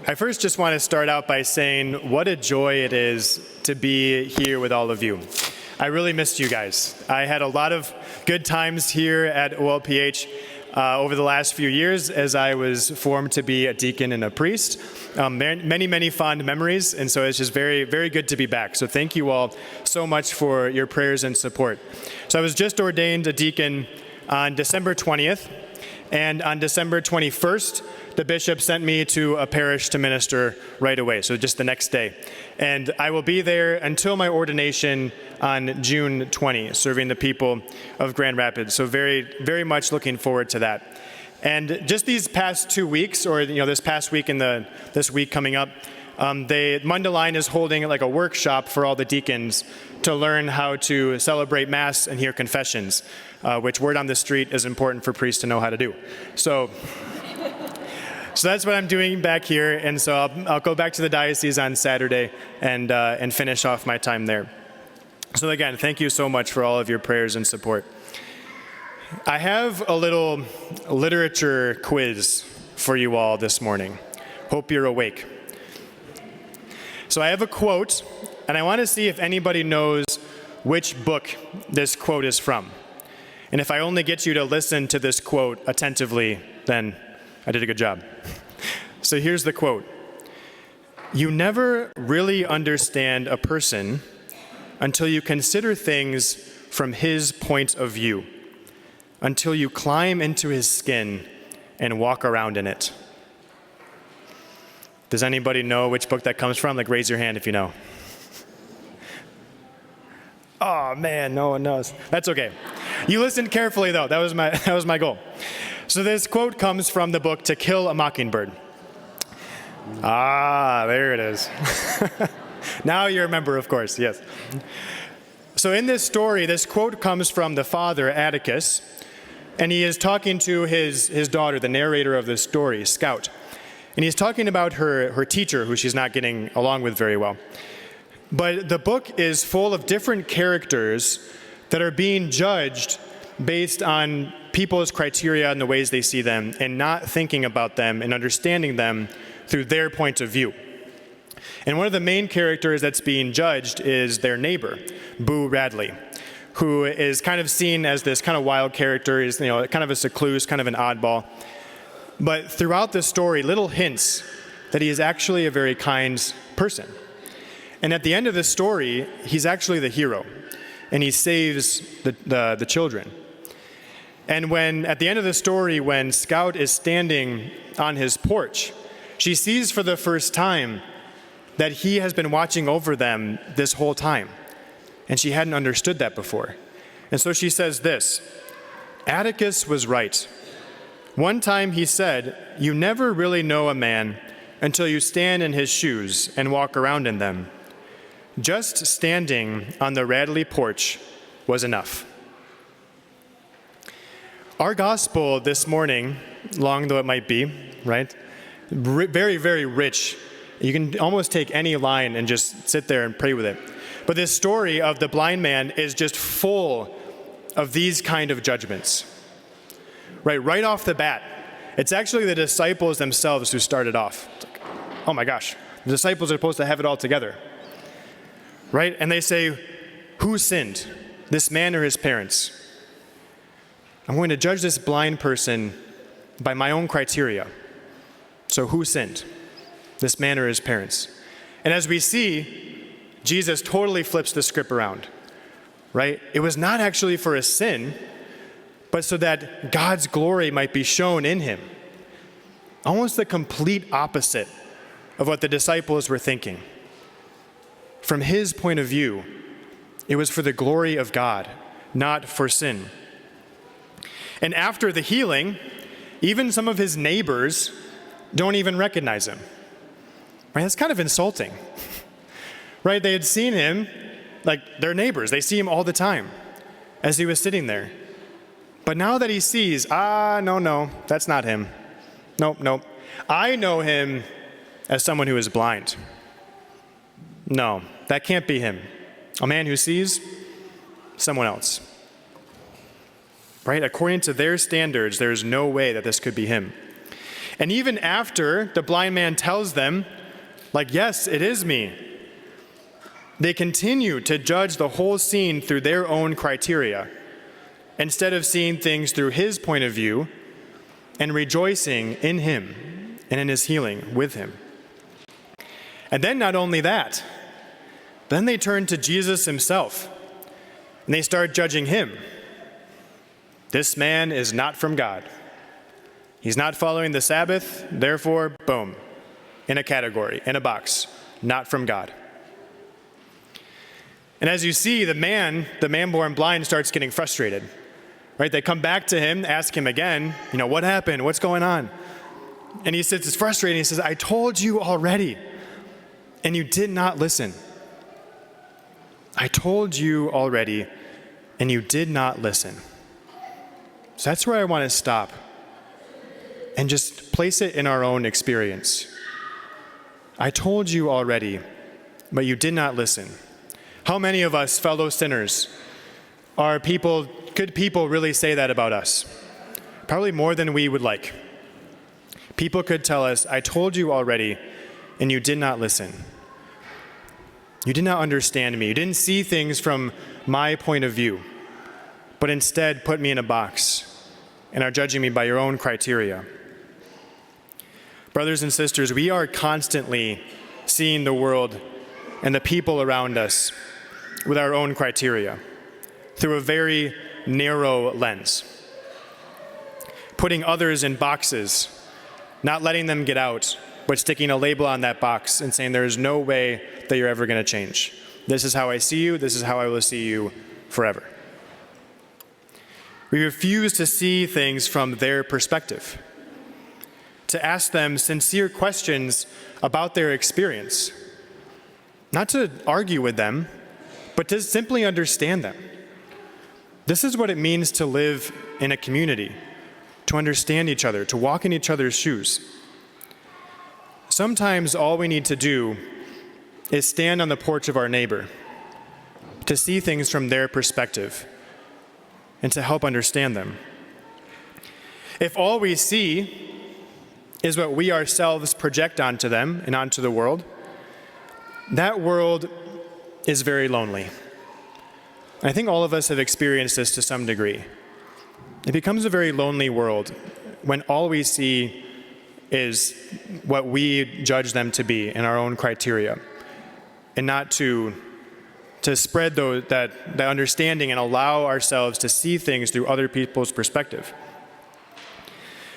I first just want to start out by saying what a joy it is to be here with all of you. I really missed you guys. I had a lot of good times here at OLPH over the last few years as I was formed to be a deacon and a priest. Many fond memories, and so it's just very, very good to be back. So thank you all so much for your prayers and support. So I was just ordained a deacon on December 20th, and on December 21st, the bishop sent me to a parish to minister right away, so just the next day. And I will be there until my ordination on June 20, serving the people of Grand Rapids. So very, very much looking forward to that. And just these past 2 weeks, or this past week and this week coming up, Mundelein is holding like a workshop for all the deacons to learn how to celebrate Mass and hear confessions, which word on the street is important for priests to know how to do. So that's what I'm doing back here, and so I'll go back to the diocese on Saturday and finish off my time there. So again, thank you so much for all of your prayers and support. I have a little literature quiz for you all this morning. Hope you're awake. So I have a quote, and I want to see if anybody knows which book this quote is from. And if I only get you to listen to this quote attentively, then I did a good job. So here's the quote. You never really understand a person until you consider things from his point of view, until you climb into his skin and walk around in it. Does anybody know which book that comes from? Like, raise your hand if you know. Oh man, no one knows. That's okay. You listened carefully though. That was my goal. So this quote comes from the book To Kill a Mockingbird. Ah, there it is. Now you remember, of course, yes. So in this story, this quote comes from the father, Atticus, and he is talking to his daughter, the narrator of this story, Scout. And he's talking about her teacher, who she's not getting along with very well. But the book is full of different characters that are being judged based on people's criteria and the ways they see them, and not thinking about them and understanding them through their point of view. And one of the main characters that's being judged is their neighbor, Boo Radley, who is kind of seen as this kind of wild character. He's kind of a secluse, kind of an oddball. But throughout the story, little hints that he is actually a very kind person. And at the end of the story, he's actually the hero, and he saves the children. And at the end of the story, when Scout is standing on his porch, she sees for the first time that he has been watching over them this whole time. And she hadn't understood that before. And so she says this, Atticus was right. One time he said, you never really know a man until you stand in his shoes and walk around in them. Just standing on the Radley porch was enough. Our gospel this morning, long though it might be, right? Very, very rich. You can almost take any line and just sit there and pray with it. But this story of the blind man is just full of these kind of judgments. Right off the bat, it's actually the disciples themselves who started off. It's like, oh my gosh, the disciples are supposed to have it all together. Right? And they say, who sinned, this man or his parents? I'm going to judge this blind person by my own criteria. So who sinned, this man or his parents? And as we see, Jesus totally flips the script around, right? It was not actually for a sin, but so that God's glory might be shown in him. Almost the complete opposite of what the disciples were thinking. From his point of view, it was for the glory of God, not for sin. And after the healing, even some of his neighbors don't even recognize him. Right? That's kind of insulting. Right? They had seen him, like their neighbors. They see him all the time as he was sitting there. But now that he sees, no, that's not him. Nope. I know him as someone who is blind. No, that can't be him. A man who sees, someone else. Right? According to their standards, there is no way that this could be him. And even after the blind man tells them, like, yes, it is me, they continue to judge the whole scene through their own criteria, instead of seeing things through his point of view and rejoicing in him and in his healing with him. And then not only that, then they turn to Jesus himself and they start judging him. This man is not from God. He's not following the Sabbath, therefore, boom, in a category, in a box, not from God. And as you see, the man born blind, starts getting frustrated. Right? They come back to him, ask him again, what happened? What's going on? And he sits, it's frustrating. He says, I told you already, and you did not listen. I told you already, and you did not listen. So that's where I want to stop and just place it in our own experience. I told you already, but you did not listen. How many of us, fellow sinners, could people really say that about us? Probably more than we would like. People could tell us, I told you already, and you did not listen. You did not understand me. You didn't see things from my point of view, but instead put me in a box and are judging me by your own criteria. Brothers and sisters, we are constantly seeing the world and the people around us with our own criteria, through a very narrow lens, putting others in boxes, not letting them get out, but sticking a label on that box and saying there is no way that you're ever going to change. This is how I see you. This is how I will see you forever. We refuse to see things from their perspective, to ask them sincere questions about their experience, not to argue with them, but to simply understand them. This is what it means to live in a community, to understand each other, to walk in each other's shoes. Sometimes all we need to do is stand on the porch of our neighbor, to see things from their perspective, and to help understand them. If all we see is what we ourselves project onto them and onto the world, that world is very lonely. I think all of us have experienced this to some degree. It becomes a very lonely world when all we see is what we judge them to be in our own criteria, and not to spread that understanding and allow ourselves to see things through other people's perspective.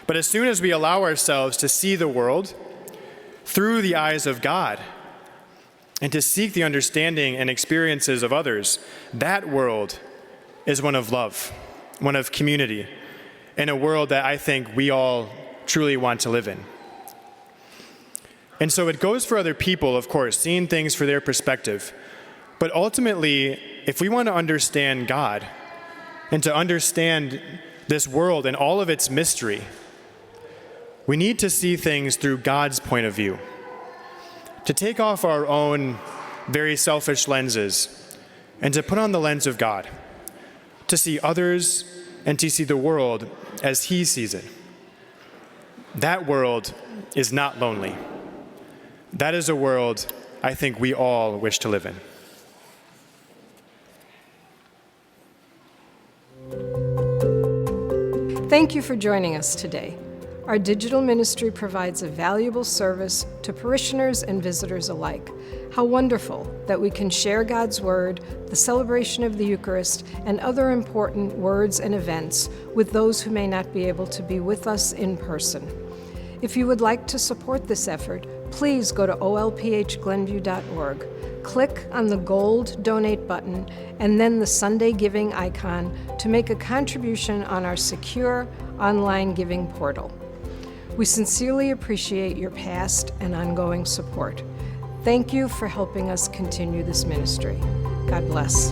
But as soon as we allow ourselves to see the world through the eyes of God, and to seek the understanding and experiences of others, that world is one of love, one of community, and a world that I think we all truly want to live in. And so it goes for other people, of course, seeing things for their perspective. But ultimately, if we want to understand God and to understand this world and all of its mystery, we need to see things through God's point of view. To take off our own very selfish lenses and to put on the lens of God, to see others and to see the world as He sees it. That world is not lonely. That is a world I think we all wish to live in. Thank you for joining us today. Our digital ministry provides a valuable service to parishioners and visitors alike. How wonderful that we can share God's Word, the celebration of the Eucharist, and other important words and events with those who may not be able to be with us in person. If you would like to support this effort, please go to olphglenview.org. Click on the gold donate button and then the Sunday giving icon to make a contribution on our secure online giving portal. We sincerely appreciate your past and ongoing support. Thank you for helping us continue this ministry. God bless.